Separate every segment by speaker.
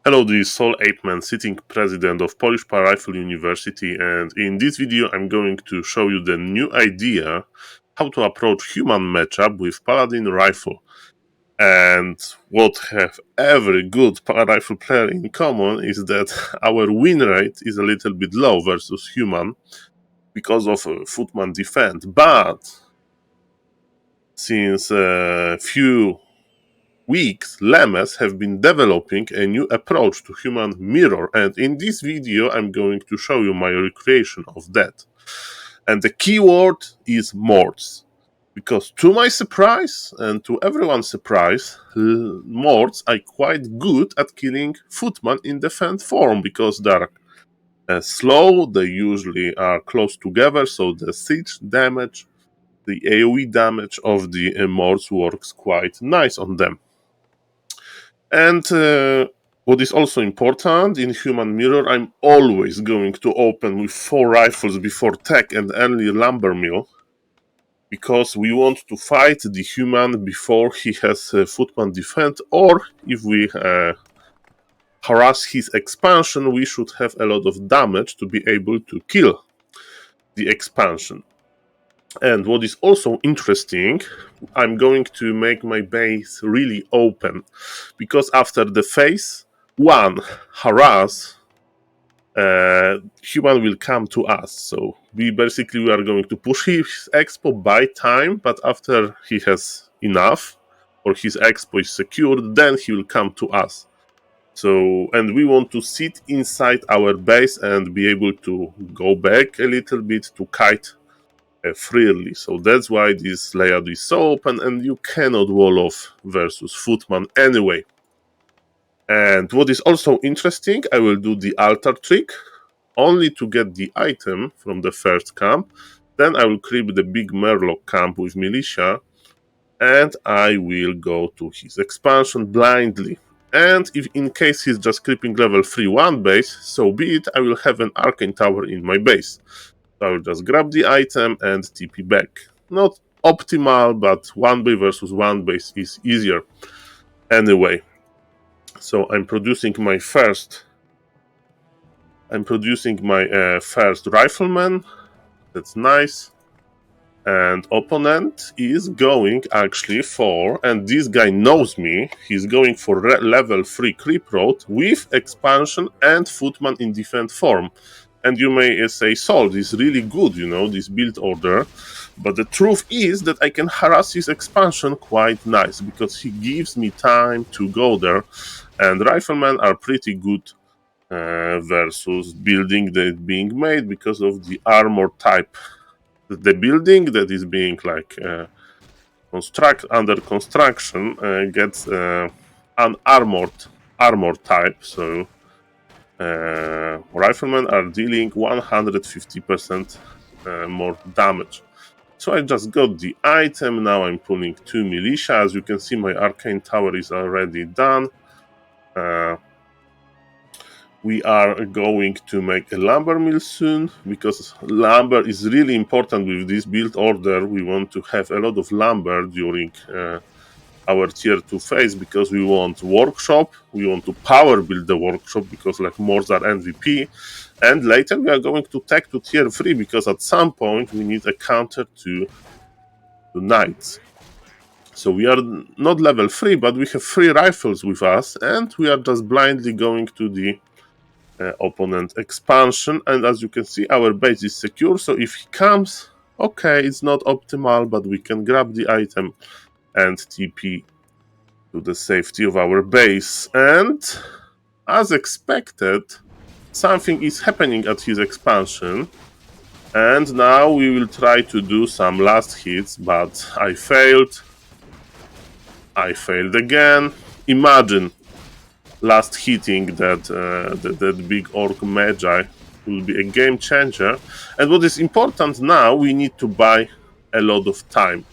Speaker 1: Hello, this is Sol ApeMan, sitting president of Polish Pala Rifle Uniweristy, and in this video I'm going to show you the new idea how to approach human matchup with Paladin rifle. And what have every good Pala Rifle player in common is that our win rate is a little bit low versus human because of footman defense. But since a few weeks, lemmas have been developing a new approach to human mirror, and in this video I'm going to show you my recreation of that. And the keyword is morts, because to my surprise and to everyone's surprise, morts are quite good at killing footman in defense form, because they're slow, they usually are close together, so the siege damage, the AoE damage of the morts works quite nice on them. And what is also important in human mirror, I'm always going to open with 4 rifles before tech and early lumber mill, because we want to fight the human before he has footman defense, or if we harass his expansion, we should have a lot of damage to be able to kill the expansion. And what is also interesting, I'm going to make my base really open, because after the phase 1 harass, human will come to us. So we are going to push his expo by time, but after he has enough or his expo is secured, then he will come to us. So, and we want to sit inside our base and be able to go back a little bit to kite freely. So that's why this layout is so open, and you cannot wall off versus footman anyway. And what is also interesting, I will do the altar trick only to get the item from the first camp. Then I will creep the big Murloc camp with militia, and I will go to his expansion blindly. And if in case he's just creeping level 3-1 base, so be it, I will have an arcane tower in my base. So I will just grab the item and TP back. Not optimal, but 1 base versus 1 base is easier anyway. So I'm producing my first rifleman. That's nice. And opponent is going actually for, and this guy knows me, he's going for level 3 creep road with expansion and footman in defense form. And you may say, Sol, this is really good, this build order. But the truth is that I can harass his expansion quite nice, because he gives me time to go there. And riflemen are pretty good versus building that being made, because of the armor type. The building that is being like under construction gets an armor type, so riflemen are dealing 150% more damage. So I just got the item. Now I'm pulling 2 militia. As you can see, my arcane tower is already done. We are going to make a lumber mill soon, because lumber is really important with this build order. We want to have a lot of lumber during our tier 2 phase, because we want workshop, we want to power build the workshop, because like Morts are MVP, and later we are going to tech to tier 3, because at some point we need a counter to knights. So we are not level 3, but we have 3 rifles with us, and we are just blindly going to the opponent expansion. And as you can see, our base is secure, so if he comes, okay, it's not optimal, but we can grab the item and TP to the safety of our base. And as expected, something is happening at his expansion, and now we will try to do some last hits, but I failed again. Imagine last hitting that big orc magi will be a game changer. And what is important now, we need to buy a lot of time.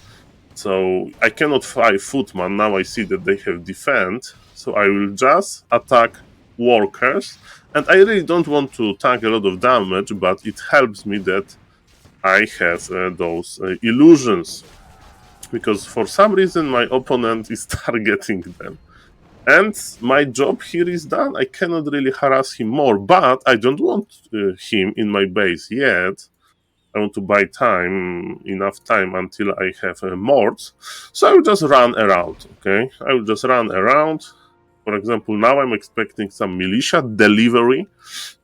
Speaker 1: So I cannot fight footman. Now I see that they have defense, so I will just attack workers. And I really don't want to tank a lot of damage, but it helps me that I have those illusions, because for some reason my opponent is targeting them. And my job here is done. I cannot really harass him more, but I don't want him in my base yet. I want to buy time, enough time until I have Morts. So I will just run around, okay? I will just run around. For example, now I'm expecting some militia delivery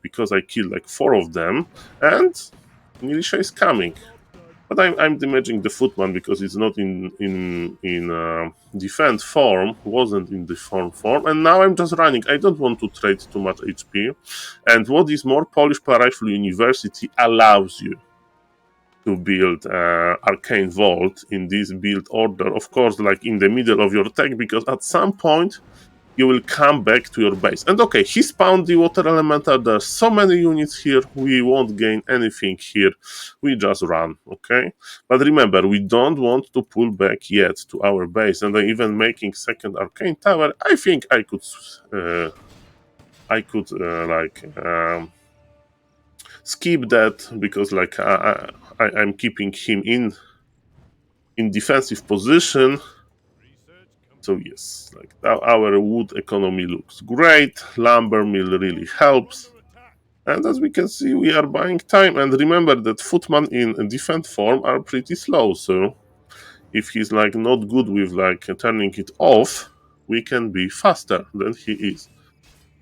Speaker 1: because I killed like 4 of them, and militia is coming. But I'm damaging the footman because it's not in defense form, wasn't in defense form, and now I'm just running. I don't want to trade too much HP. And what is more, Polish Pala Rifle Uniweristy allows you to build arcane vault in this build order, of course, like in the middle of your tech, because at some point you will come back to your base. And okay, he spawned the water elemental. There's so many units here, we won't gain anything here, we just run, okay? But remember, we don't want to pull back yet to our base, and even making second arcane tower, I think I could skip that, because like I'm keeping him in defensive position. So yes, like our wood economy looks great. Lumber mill really helps, and as we can see, we are buying time. And remember that footman in defense form are pretty slow. So if he's like not good with like turning it off, we can be faster than he is.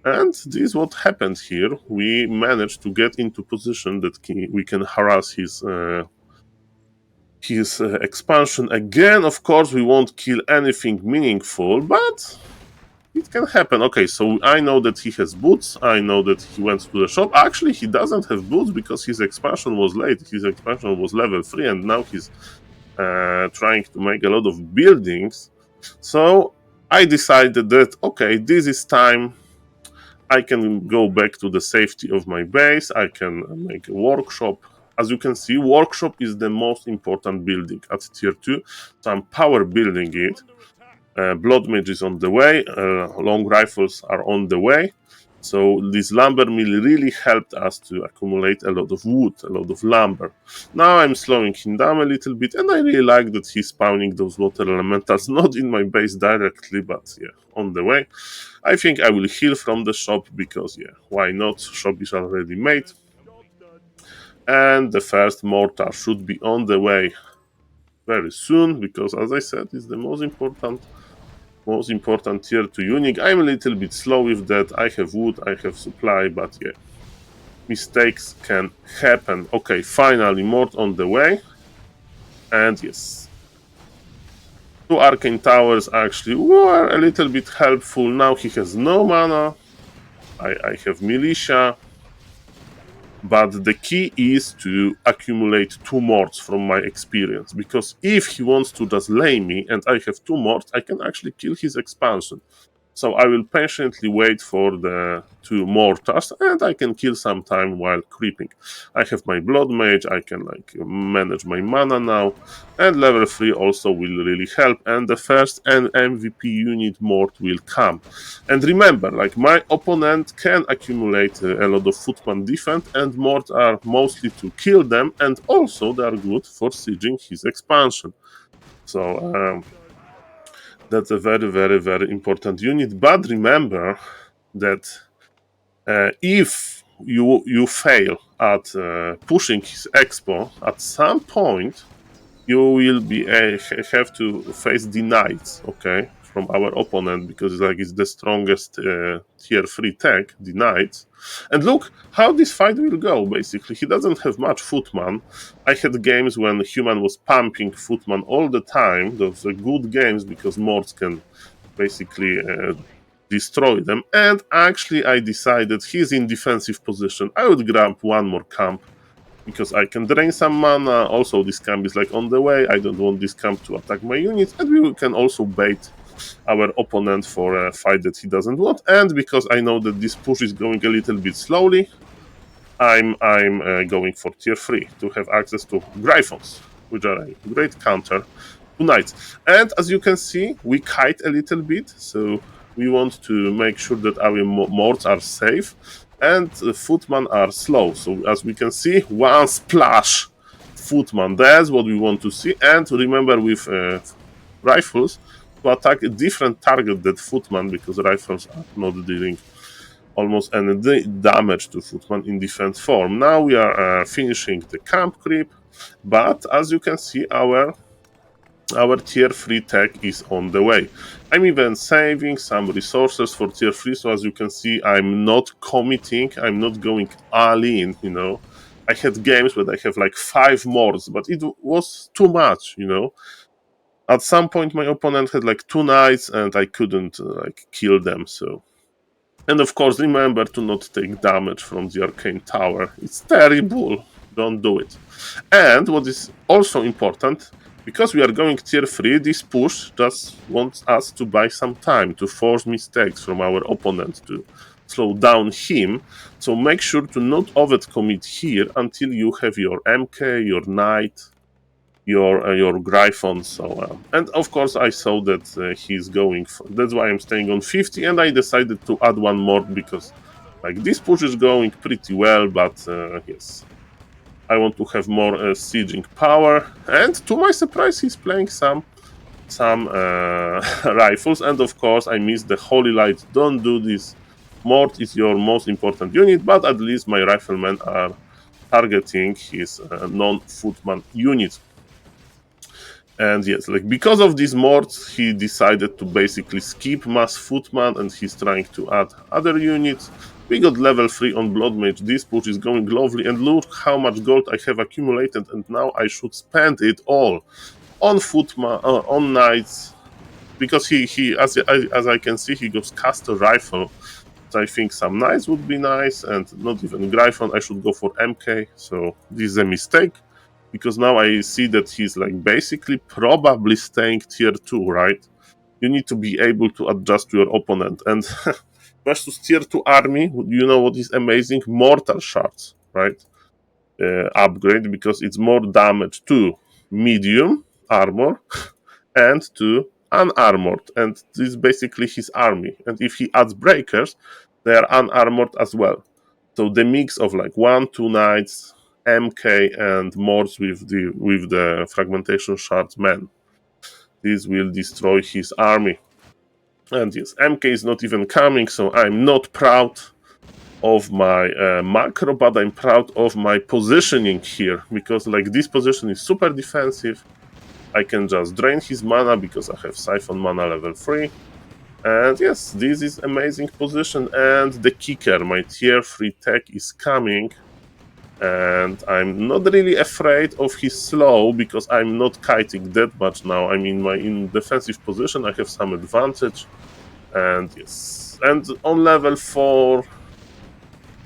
Speaker 1: And this is what happened here. We managed to get into position that we can harass his expansion again. Of course, we won't kill anything meaningful, but it can happen. Okay, so I know that he has boots. I know that he went to the shop. Actually, he doesn't have boots because his expansion was late. His expansion was level 3, and now he's trying to make a lot of buildings. So I decided that, okay, this is time. I can go back to the safety of my base. I can make a workshop. As you can see, workshop is the most important building at tier 2. So I'm power building it. Blood mage is on the way. Long rifles are on the way. So this lumber mill really helped us to accumulate a lot of wood, a lot of lumber. Now I'm slowing him down a little bit, and I really like that he's spawning those water elementals, not in my base directly, but yeah, on the way. I think I will heal from the shop because, yeah, why not? Shop is already made. And the first mortar should be on the way very soon, because as I said, it's the most important tier 2 unit. I'm a little bit slow with that. I have wood, I have supply, but yeah, mistakes can happen. Okay, finally, Mort on the way. And yes, 2 arcane towers actually were a little bit helpful. Now he has no mana. I have militia. But the key is to accumulate 2 morts from my experience, because if he wants to just lay me and I have 2 morts, I can actually kill his expansion. So I will patiently wait for the 2 mortars, and I can kill some time while creeping. I have my blood mage, I can like manage my mana now, and level 3 also will really help, and the first MVP unit mort will come. And remember, like my opponent can accumulate a lot of footman defense, and morts are mostly to kill them, and also they are good for sieging his expansion. So that's a very, very, very important unit. But remember that if you fail at pushing his expo, at some point you will be have to face denieds, okay, from our opponent, because it's the strongest tier 3 tech, denied. And look how this fight will go. Basically, he doesn't have much footman. I had games when human was pumping footman all the time. Those are good games because morts can basically destroy them. And actually, I decided he's in defensive position. I would grab 1 more camp, because I can drain some mana. Also, this camp is like on the way. I don't want this camp to attack my units, and we can also bait our opponent for a fight that he doesn't want. And because I know that this push is going a little bit slowly, I'm going for tier 3 to have access to Gryphons, which are a great counter to knights. And as you can see, we kite a little bit, so we want to make sure that our morts are safe, and the footmen are slow. So as we can see, 1 splash footman, that's what we want to see. And remember, with rifles, to attack a different target than footman, because rifles are not dealing almost any damage to footman in defense form. Now we are finishing the camp creep, but as you can see, our tier 3 tech is on the way. I'm even saving some resources for tier 3, so as you can see, I'm not committing, I'm not going all in, you know. I had games where I have like 5 morts, but it was too much, you know. At some point my opponent had like 2 knights and I couldn't like kill them, so. And of course, remember to not take damage from the arcane tower. It's terrible. Don't do it. And what is also important, because we are going tier 3, this push just wants us to buy some time, to force mistakes from our opponent, to slow down him. So make sure to not overcommit here until you have your MK, your Knight, your Gryphon. So and of course I saw that he's going for, that's why I'm staying on 50, and I decided to add one more because like this push is going pretty well, but yes, I want to have more sieging power. And to my surprise, he's playing some rifles, and of course I missed the Holy Light. Don't do this. Mort is your most important unit, but at least my riflemen are targeting his non-footman units. And yes, like because of these morts, he decided to basically skip mass footman, and he's trying to add other units. We got level 3 on Blood Mage. This push is going lovely, and look how much gold I have accumulated, and now I should spend it all on footman, on knights, because he as I can see, he goes caster rifle. So I think some knights would be nice, and not even Gryphon. I should go for MK. So this is a mistake, because now I see that he's like basically probably staying tier 2, right? You need to be able to adjust to your opponent. And versus tier 2 army, you know what is amazing? Mortar shards, right? Upgrade, because it's more damage to medium armor and to unarmored. And this is basically his army. And if he adds breakers, they are unarmored as well. So the mix of like 1-2 knights, MK, and Morts with the fragmentation shards, man, this will destroy his army. And yes, MK is not even coming, so I'm not proud of my macro, but I'm proud of my positioning here, because like this position is super defensive. I can just drain his mana because I have Siphon mana level 3. And yes, this is amazing position. And the kicker, my tier 3 tech is coming. And I'm not really afraid of his slow, because I'm not kiting that much now. I'm in defensive position, I have some advantage. And yes, and on level 4,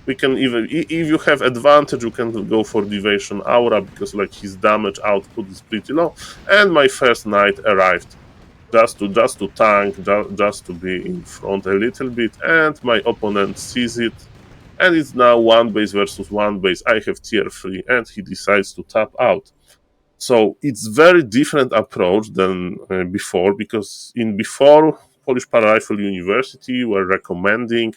Speaker 1: we can even, if you have advantage, you can go for Deviation Aura, because like his damage output is pretty low. And my first knight arrived, just to tank, just to be in front a little bit, and my opponent sees it, and it's now 1 base versus 1 base. I have tier 3, and he decides to tap out. So it's very different approach than before, because in before Polish Pala Rifle Uniweristy were recommending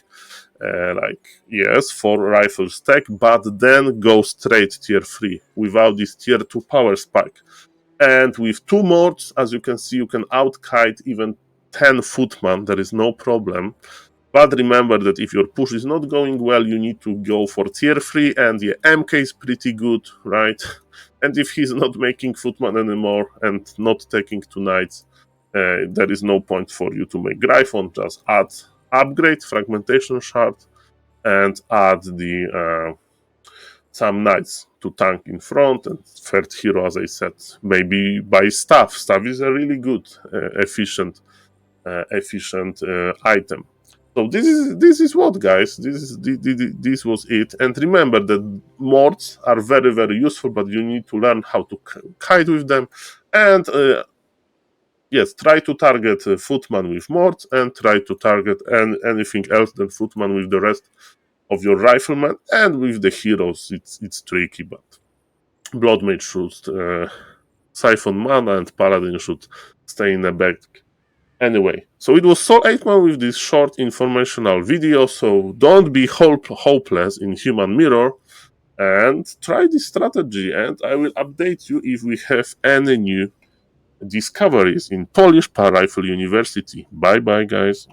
Speaker 1: like, yes, 4 rifle stack, but then go straight tier 3 without this tier 2 power spike. And with 2 morts, as you can see, you can outkite even 10 footman, there is no problem. But remember that if your push is not going well, you need to go for tier 3, and the MK is pretty good, right? And if he's not making footman anymore and not taking 2 knights, there is no point for you to make Gryphon. Just add upgrade, fragmentation shard, and add the some knights to tank in front, and third hero, as I said, maybe by staff. Staff is a really good, efficient item. So this is what, guys. This was it. And remember that morts are very, very useful, but you need to learn how to kite with them. And yes, try to target footman with morts, and try to target anything else than footman with the rest of your riflemen. And with the heroes, it's tricky, but Blood Mage should siphon mana, and Paladin should stay in the back. Anyway, so it was so ApeMan with this short informational video. So don't be hopeless in Human Mirror, and try this strategy, and I will update you if we have any new discoveries in Polish Pala Rifle Uniweristy. Bye bye, guys.